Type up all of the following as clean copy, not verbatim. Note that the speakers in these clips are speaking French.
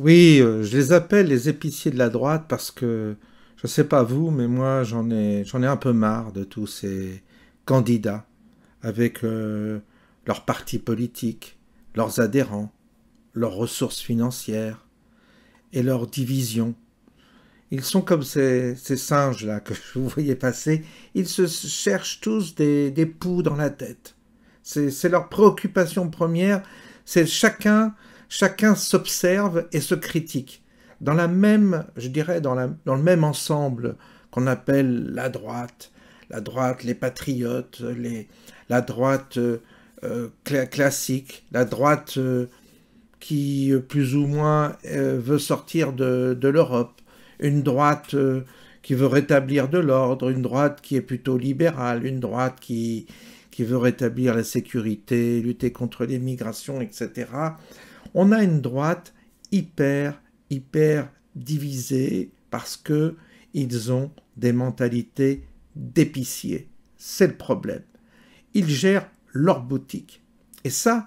Oui, je les appelle les épiciers de la droite parce que, je ne sais pas vous, mais moi j'en ai un peu marre de tous ces candidats avec leurs partis politiques, leurs adhérents, leurs ressources financières et leurs divisions. Ils sont comme ces singes-là que je vous voyais passer, ils se cherchent tous des poux dans la tête. C'est leur préoccupation première, c'est chacun s'observe et se critique. Dans la même, je dirais, dans le même ensemble qu'on appelle la droite, les patriotes, la droite classique, la droite qui plus ou moins veut sortir de l'Europe, une droite qui veut rétablir de l'ordre, une droite qui est plutôt libérale, une droite qui veut rétablir la sécurité, lutter contre l'immigration, etc. On a une droite hyper divisée parce que ils ont des mentalités d'épiciers. C'est le problème. Ils gèrent leur boutique. Et ça,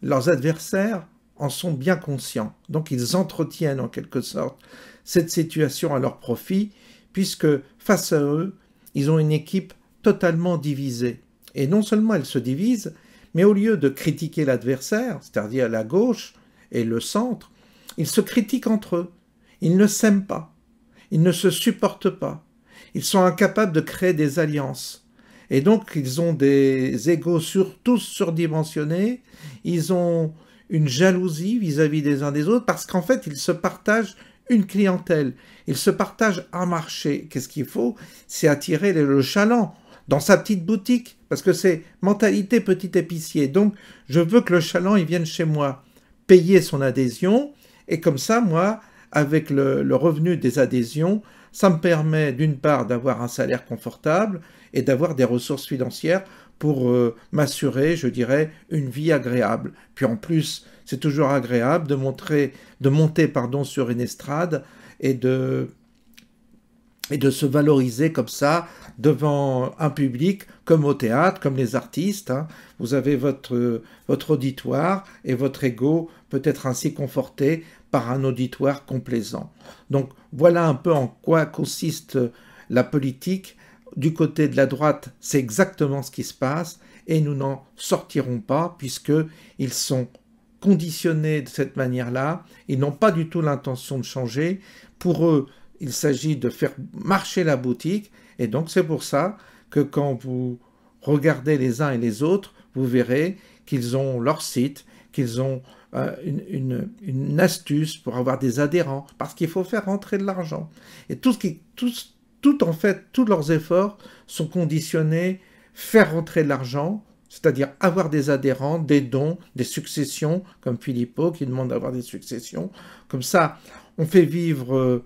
leurs adversaires en sont bien conscients. Donc ils entretiennent en quelque sorte cette situation à leur profit, puisque face à eux, ils ont une équipe totalement divisée. Et non seulement elle se divise, mais au lieu de critiquer l'adversaire, c'est-à-dire la gauche et le centre, ils se critiquent entre eux. Ils ne s'aiment pas. Ils ne se supportent pas. Ils sont incapables de créer des alliances. Et donc, ils ont des égos tous surdimensionnés. Ils ont une jalousie vis-à-vis des uns des autres parce qu'en fait, ils se partagent une clientèle. Ils se partagent un marché. Qu'est-ce qu'il faut? C'est attirer le chaland dans sa petite boutique parce que c'est mentalité petit épicier. Donc, je veux que le chaland, il vienne chez moi payer son adhésion et comme ça, moi, avec le revenu des adhésions, ça me permet d'une part d'avoir un salaire confortable et d'avoir des ressources financières pour m'assurer, je dirais, une vie agréable. Puis en plus, c'est toujours agréable de monter sur une estrade et de se valoriser comme ça devant un public, comme au théâtre, comme les artistes. Hein. Vous avez votre auditoire et votre ego peut être ainsi conforté par un auditoire complaisant. Donc voilà un peu en quoi consiste la politique. Du côté de la droite, c'est exactement ce qui se passe et nous n'en sortirons pas puisqu'ils sont conditionnés de cette manière-là. Ils n'ont pas du tout l'intention de changer. Pour eux, il s'agit de faire marcher la boutique et donc c'est pour ça que quand vous regardez les uns et les autres, vous verrez qu'ils ont leur site, qu'ils ont une astuce pour avoir des adhérents, parce qu'il faut faire rentrer de l'argent. Et en fait, tous leurs efforts sont conditionnés, faire rentrer de l'argent, c'est-à-dire avoir des adhérents, des dons, des successions, comme Philippot qui demande d'avoir des successions. Comme ça, on fait vivre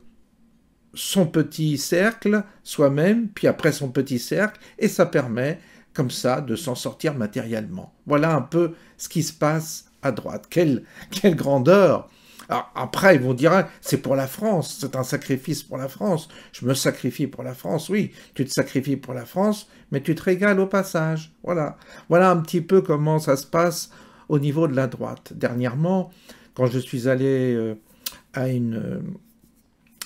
son petit cercle, soi-même, puis après son petit cercle, et ça permet, comme ça, de s'en sortir matériellement. Voilà un peu ce qui se passe à droite. Quelle grandeur! Alors, après, ils vont dire, c'est pour la France, c'est un sacrifice pour la France. Je me sacrifie pour la France, oui, tu te sacrifies pour la France, mais tu te régales au passage. Voilà. Voilà un petit peu comment ça se passe au niveau de la droite. Dernièrement, quand je suis allé à une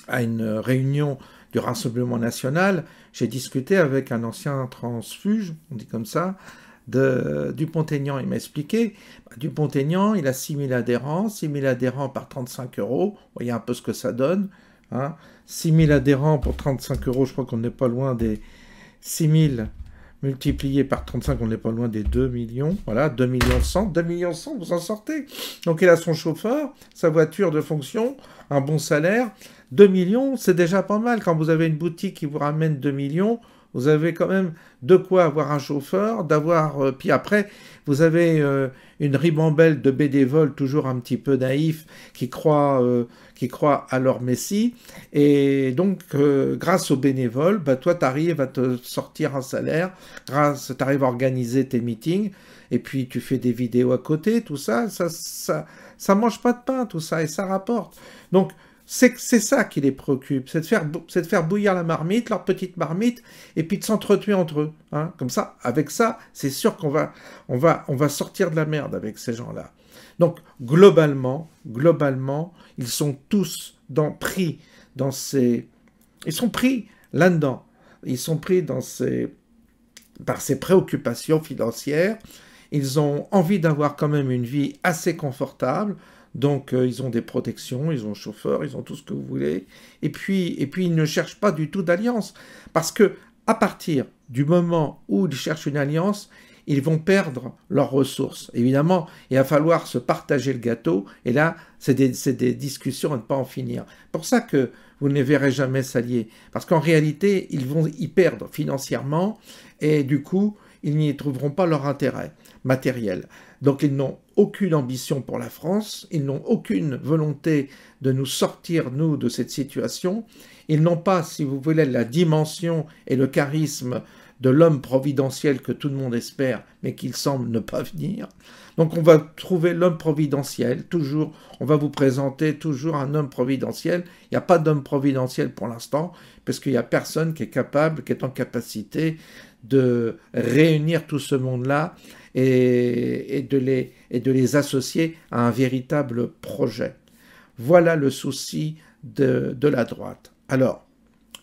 réunion du Rassemblement national, j'ai discuté avec un ancien transfuge, on dit comme ça, de Dupont-Aignan. Il m'a expliqué, Dupont-Aignan, il a 6000 adhérents, 6000 adhérents par 35 €, vous voyez un peu ce que ça donne, hein. 6000 adhérents pour 35 €, je crois qu'on n'est pas loin des 6000 multiplié par 35, on n'est pas loin des 2 millions. Voilà, 2 millions 100, 2 millions 100, vous en sortez. Donc il a son chauffeur, sa voiture de fonction, un bon salaire. 2 millions, c'est déjà pas mal. Quand vous avez une boutique qui vous ramène 2 millions, vous avez quand même de quoi avoir un chauffeur, d'avoir... puis après, vous avez une ribambelle de bénévoles toujours un petit peu naïfs qui croient à leur messie. Et donc, grâce aux bénévoles, bah, toi, tu arrives à te sortir un salaire, tu arrives à organiser tes meetings, et puis tu fais des vidéos à côté, tout ça, ça mange pas de pain, tout ça, et ça rapporte. Donc, c'est ça qui les préoccupe, c'est de faire bouillir la marmite, leur petite marmite, et puis de s'entretuer entre eux. Hein. Comme ça, avec ça, c'est sûr qu'on va sortir de la merde avec ces gens-là. Donc, globalement, ils sont tous pris dans ces... Ils sont pris là-dedans. Ils sont pris par ces préoccupations financières. Ils ont envie d'avoir quand même une vie assez confortable. Donc, ils ont des protections, ils ont un chauffeur, ils ont tout ce que vous voulez. Et puis ils ne cherchent pas du tout d'alliance. Parce que à partir du moment où ils cherchent une alliance, ils vont perdre leurs ressources. Évidemment, il va falloir se partager le gâteau. Et là, c'est des discussions à ne pas en finir. C'est pour ça que vous ne les verrez jamais s'allier. Parce qu'en réalité, ils vont y perdre financièrement. Et du coup, ils n'y trouveront pas leur intérêt matériel. Donc ils n'ont aucune ambition pour la France, ils n'ont aucune volonté de nous sortir, nous, de cette situation. Ils n'ont pas, si vous voulez, la dimension et le charisme de l'homme providentiel que tout le monde espère, mais qu'il semble ne pas venir. Donc on va trouver l'homme providentiel, toujours, on va vous présenter toujours un homme providentiel. Il n'y a pas d'homme providentiel pour l'instant, parce qu'il n'y a personne qui est capable, qui est en capacité de réunir tout ce monde-là et de les associer à un véritable projet. Voilà le souci de la droite. Alors,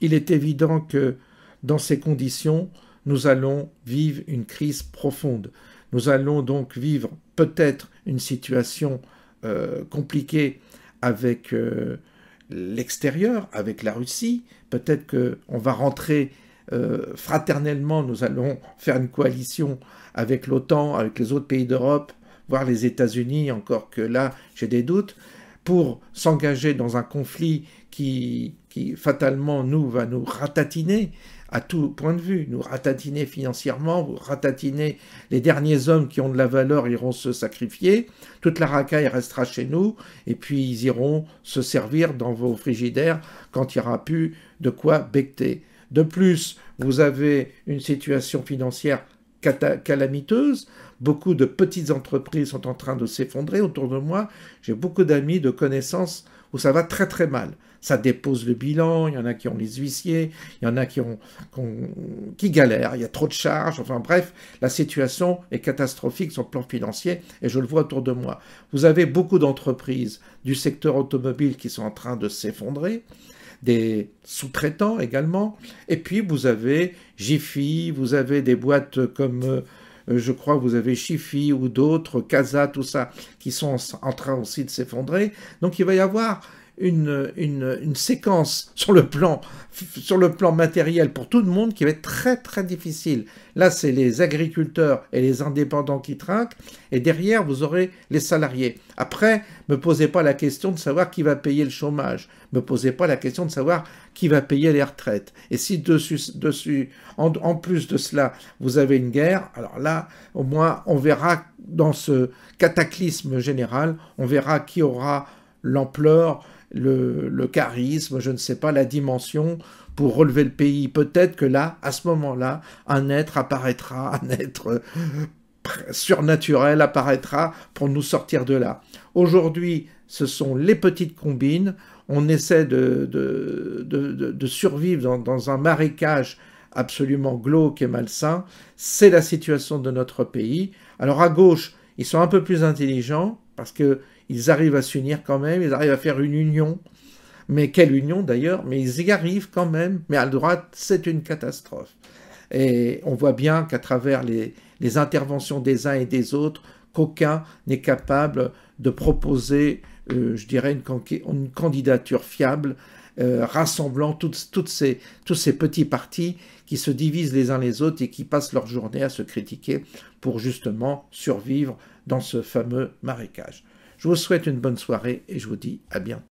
il est évident que dans ces conditions, nous allons vivre une crise profonde. Nous allons donc vivre peut-être une situation compliquée avec l'extérieur, avec la Russie. Peut-être qu'on va rentrer fraternellement, nous allons faire une coalition avec l'OTAN, avec les autres pays d'Europe, voire les États-Unis, encore que là, j'ai des doutes, pour s'engager dans un conflit qui fatalement, va nous ratatiner à tout point de vue, nous ratatiner financièrement, nous ratatiner les derniers hommes qui ont de la valeur iront se sacrifier, toute la racaille restera chez nous, et puis ils iront se servir dans vos frigidaires quand il n'y aura plus de quoi becqueter. De plus, vous avez une situation financière calamiteuse. Beaucoup de petites entreprises sont en train de s'effondrer autour de moi. J'ai beaucoup d'amis, de connaissances où ça va très très mal. Ça dépose le bilan, il y en a qui ont les huissiers, il y en a qui galèrent, il y a trop de charges. Enfin bref, la situation est catastrophique sur le plan financier et je le vois autour de moi. Vous avez beaucoup d'entreprises du secteur automobile qui sont en train de s'effondrer, des sous-traitants également, et puis vous avez Jiffy, vous avez des boîtes comme, je crois, vous avez Chiffy ou d'autres, Casa, tout ça, qui sont en train aussi de s'effondrer. Donc il va y avoir une séquence sur le plan matériel pour tout le monde qui va être très très difficile. Là, c'est les agriculteurs et les indépendants qui trinquent, et derrière, vous aurez les salariés. Après, ne me posez pas la question de savoir qui va payer le chômage. Ne me posez pas la question de savoir qui va payer les retraites. Et si en plus de cela, vous avez une guerre, alors là, au moins, on verra dans ce cataclysme général, on verra qui aura l'ampleur, le charisme, je ne sais pas, la dimension pour relever le pays. Peut-être que là, à ce moment-là, un être apparaîtra, un être surnaturel apparaîtra pour nous sortir de là. Aujourd'hui, ce sont les petites combines. On essaie de survivre dans un marécage absolument glauque et malsain. C'est la situation de notre pays. Alors à gauche, ils sont un peu plus intelligents parce qu'ils arrivent à s'unir quand même, ils arrivent à faire une union. Mais quelle union d'ailleurs? Mais ils y arrivent quand même. Mais à droite, c'est une catastrophe. Et on voit bien qu'à travers les interventions des uns et des autres, qu'aucun n'est capable de proposer, je dirais, une candidature fiable rassemblant tous ces petits partis qui se divisent les uns les autres et qui passent leur journée à se critiquer pour justement survivre dans ce fameux marécage. Je vous souhaite une bonne soirée et je vous dis à bientôt.